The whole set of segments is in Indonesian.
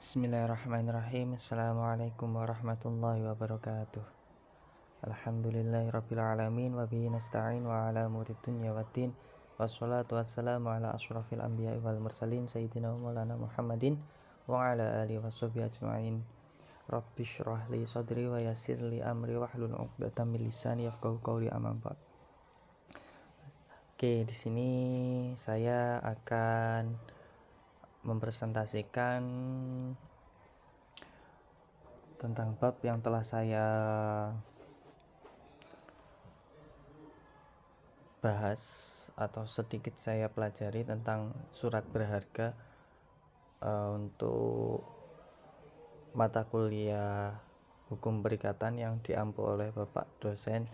Bismillahirrahmanirrahim. Assalamualaikum warahmatullahi wabarakatuh. Alhamdulillahirabbil alamin wa bihi nasta'in wa ala umuri dunya waddin. Wassalatu wassalamu ala asyrafil anbiya'i wal mursalin sayyidina wa maulana Muhammadin wa ala alihi washabbihi ajma'in. Rabbi shrah li sadri wa yassir li amri wahlul 'uqdatam min lisani yafqahu qawli amma ba'd. Oke, di sini saya akan mempresentasikan tentang bab yang telah saya bahas atau sedikit saya pelajari tentang surat berharga untuk mata kuliah hukum perikatan yang diampu oleh Bapak dosen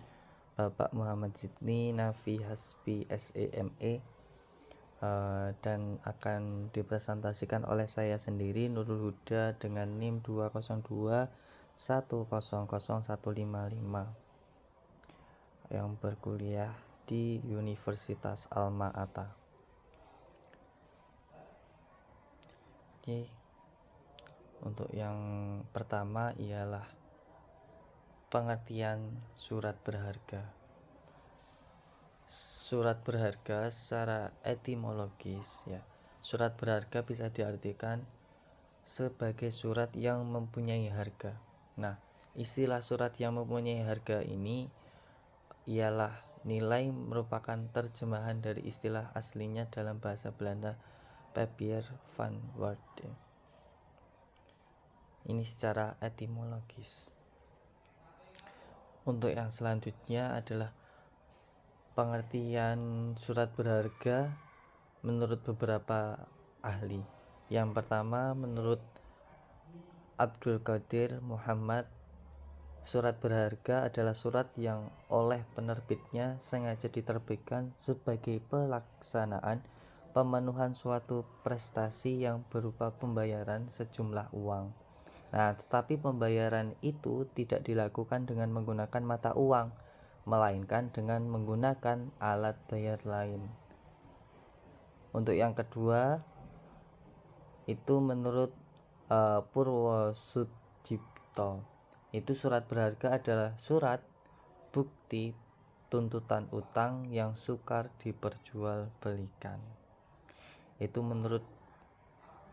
Bapak Muhammad Zidni Nafi Hasbi SEME, dan akan dipresentasikan oleh saya sendiri Nurul Huda dengan NIM 202100155 yang berkuliah di Universitas Alma Ata. Oke. Untuk yang pertama ialah pengertian surat berharga. Surat berharga secara etimologis surat berharga bisa diartikan sebagai surat yang mempunyai harga. Nah, istilah surat yang mempunyai harga ini ialah nilai merupakan terjemahan dari istilah aslinya dalam bahasa Belanda papier van waarde. Ini secara etimologis. Untuk yang selanjutnya adalah pengertian surat berharga menurut beberapa ahli. Yang pertama, menurut Abdul Qadir Muhammad, surat berharga adalah surat yang oleh penerbitnya sengaja diterbitkan sebagai pelaksanaan pemenuhan suatu prestasi yang berupa pembayaran sejumlah uang. Nah, tetapi pembayaran itu tidak dilakukan dengan menggunakan mata uang, melainkan dengan menggunakan alat bayar lain. Untuk yang kedua, itu menurut Purwosudjipto, itu surat berharga adalah surat bukti tuntutan utang yang sukar diperjualbelikan. Itu menurut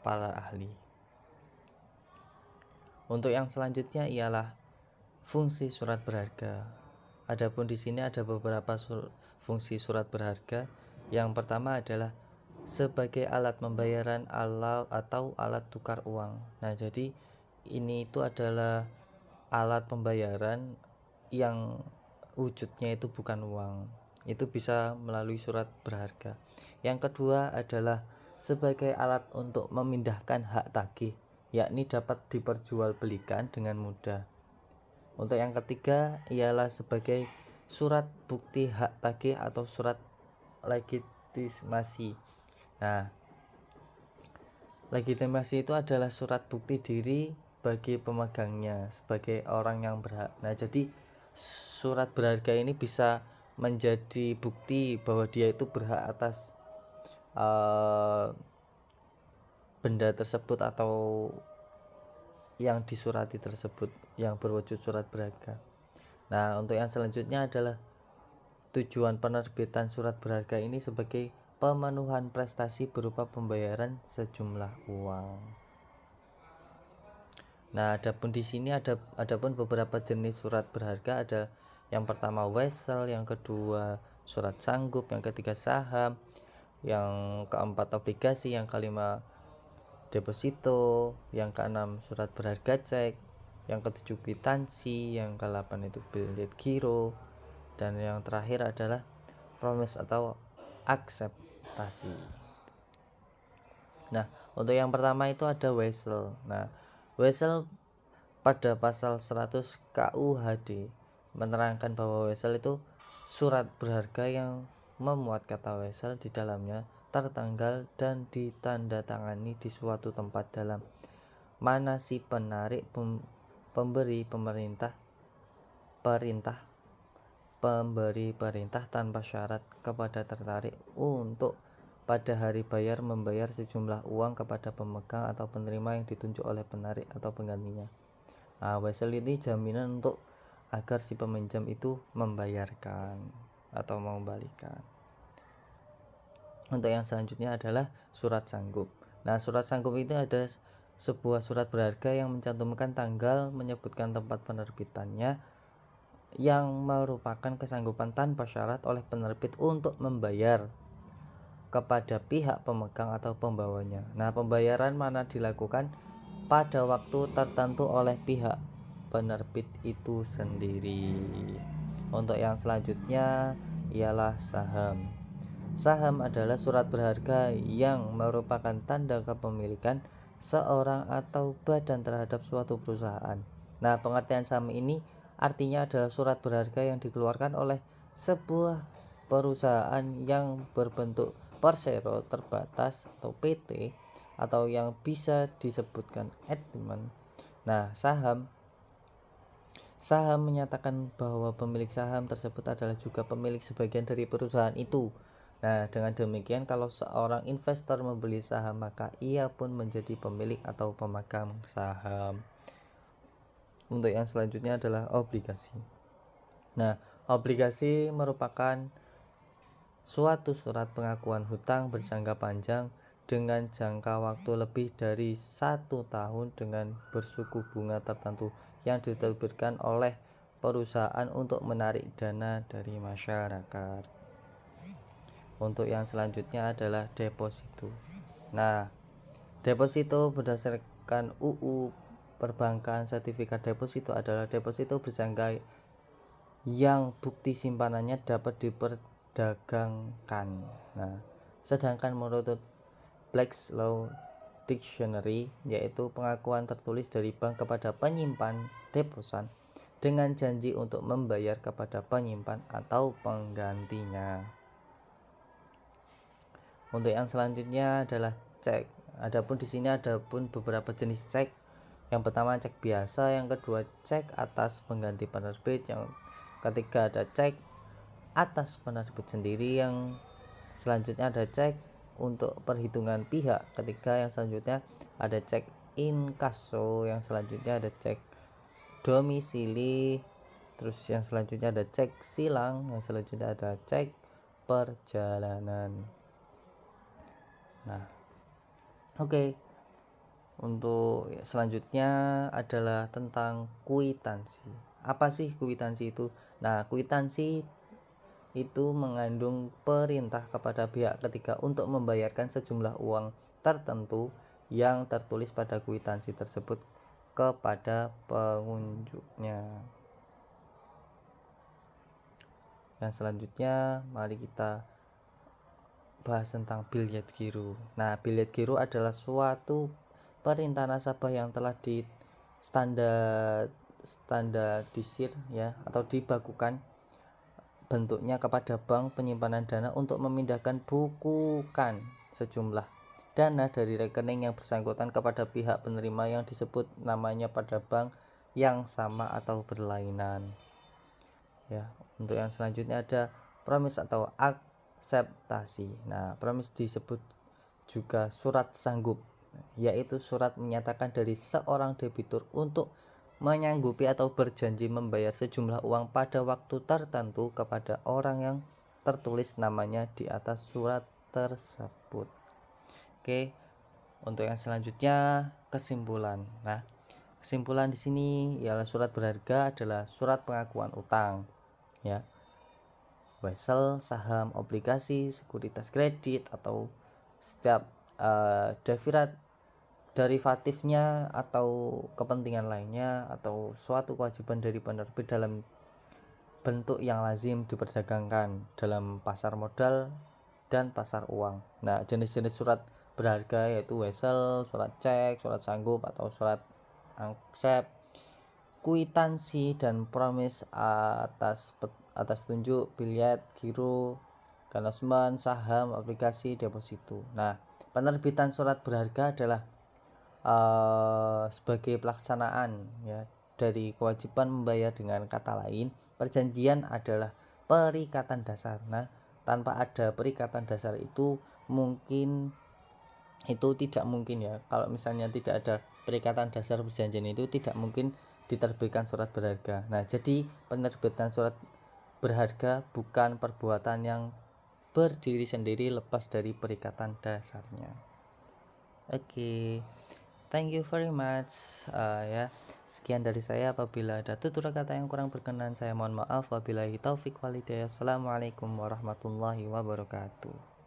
para ahli. Untuk yang selanjutnya ialah fungsi surat berharga. Adapun di sini ada beberapa fungsi surat berharga. Yang pertama adalah sebagai alat pembayaran atau alat tukar uang. Nah, jadi ini itu adalah alat pembayaran yang wujudnya itu bukan uang. Itu bisa melalui surat berharga. Yang kedua adalah sebagai alat untuk memindahkan hak tagih, yakni dapat diperjualbelikan dengan mudah. Untuk yang ketiga ialah sebagai surat bukti hak tagih atau surat legitimasi. Nah, legitimasi itu adalah surat bukti diri bagi pemegangnya sebagai orang yang berhak. Nah, jadi surat berharga ini bisa menjadi bukti bahwa dia itu berhak atas benda tersebut atau yang disurati tersebut yang berwujud surat berharga. Nah, untuk yang selanjutnya adalah tujuan penerbitan surat berharga ini sebagai pemenuhan prestasi berupa pembayaran sejumlah uang. Nah, adapun di sini adapun beberapa jenis surat berharga. Ada yang pertama wesel, yang kedua surat sanggup, yang ketiga saham, yang keempat obligasi, yang kelima deposito, yang keenam surat berharga cek, yang ketujuh kwitansi, yang ke-8 itu bilet giro, dan yang terakhir adalah promise atau akseptasi. Nah, untuk yang pertama itu ada wesel. Nah, wesel pada pasal 100 KUHD menerangkan bahwa wesel itu surat berharga yang memuat kata wesel di dalamnya, tertanggal dan ditandatangani di suatu tempat dalam mana si penarik pemberi perintah tanpa syarat kepada tertarik untuk pada hari bayar membayar sejumlah uang kepada pemegang atau penerima yang ditunjuk oleh penarik atau penggantinya. Nah, wesel ini jaminan untuk agar si peminjam itu membayarkan atau mengembalikan. Untuk yang selanjutnya adalah surat sanggup. Nah, surat sanggup itu adalah sebuah surat berharga yang mencantumkan tanggal, menyebutkan tempat penerbitannya, yang merupakan kesanggupan tanpa syarat oleh penerbit untuk membayar kepada pihak pemegang atau pembawanya. Nah, pembayaran mana dilakukan pada waktu tertentu oleh pihak penerbit itu sendiri. Untuk yang selanjutnya ialah saham. Saham adalah surat berharga yang merupakan tanda kepemilikan seorang atau badan terhadap suatu perusahaan. Nah, pengertian saham ini artinya adalah surat berharga yang dikeluarkan oleh sebuah perusahaan yang berbentuk persero terbatas atau PT, atau yang bisa disebutkan etemen. Nah, Saham menyatakan bahwa pemilik saham tersebut adalah juga pemilik sebagian dari perusahaan itu. Nah, dengan demikian kalau seorang investor membeli saham, maka ia pun menjadi pemilik atau pemegang saham. Untuk yang selanjutnya adalah obligasi. Nah, obligasi merupakan suatu surat pengakuan hutang berjangka panjang dengan jangka waktu lebih dari 1 tahun dengan bersuku bunga tertentu yang diterbitkan oleh perusahaan untuk menarik dana dari masyarakat. Untuk yang selanjutnya adalah deposito. Nah, deposito berdasarkan UU Perbankan, sertifikat deposito adalah deposito berjangka yang bukti simpanannya dapat diperdagangkan. Nah, sedangkan menurut Black's Law Dictionary, yaitu pengakuan tertulis dari bank kepada penyimpan deposan dengan janji untuk membayar kepada penyimpan atau penggantinya. Untuk yang selanjutnya adalah cek. Adapun di sini beberapa jenis cek. Yang pertama cek biasa, yang kedua cek atas pengganti penerbit, yang ketiga ada cek atas penerbit sendiri, yang selanjutnya ada cek untuk perhitungan pihak ketiga, yang selanjutnya ada cek inkasso, yang selanjutnya ada cek domisili, terus yang selanjutnya ada cek silang, yang selanjutnya ada cek perjalanan. Nah, oke. Untuk selanjutnya adalah tentang kwitansi. Apa sih kwitansi itu? Nah, kwitansi itu mengandung perintah kepada pihak ketiga untuk membayarkan sejumlah uang tertentu yang tertulis pada kwitansi tersebut kepada pengunjuknya. Yang selanjutnya mari kita bahas tentang billet giro. Nah, billet giro adalah suatu perintah nasabah yang telah standarisir ya, atau dibakukan bentuknya kepada bank penyimpanan dana untuk memindahkan bukukan sejumlah dana dari rekening yang bersangkutan kepada pihak penerima yang disebut namanya pada bank yang sama atau berlainan. Ya, untuk yang selanjutnya ada promise atau akseptasi. Nah, promise disebut juga surat sanggup, yaitu surat menyatakan dari seorang debitur untuk menyanggupi atau berjanji membayar sejumlah uang pada waktu tertentu kepada orang yang tertulis namanya di atas surat tersebut. Oke, untuk yang selanjutnya kesimpulan. Nah, kesimpulan di sini ialah surat berharga adalah surat pengakuan utang, ya. Wesel, saham, obligasi, sekuritas kredit, atau setiap derivatifnya atau kepentingan lainnya atau suatu kewajiban dari penerbit dalam bentuk yang lazim diperdagangkan dalam pasar modal dan pasar uang. Nah, jenis-jenis surat berharga yaitu wesel, surat cek, surat sanggup atau surat aksep, kwitansi, dan promise atas tunjuk, billet giro, kantonmen, saham, obligasi, deposito. Nah, penerbitan surat berharga adalah sebagai pelaksanaan ya dari kewajiban membayar. Dengan kata lain, perjanjian adalah perikatan dasar. Nah, tanpa ada perikatan dasar itu, mungkin itu tidak mungkin ya, kalau misalnya tidak ada perikatan dasar perjanjian itu tidak mungkin diterbitkan surat berharga. Nah, jadi penerbitan surat berharga bukan perbuatan yang berdiri sendiri lepas dari perikatan dasarnya. Oke, thank you very much. Ya, sekian dari saya. Apabila ada tutur kata yang kurang berkenan, saya mohon maaf. Wabillahi taufik walhidayah. Assalamualaikum warahmatullahi wabarakatuh.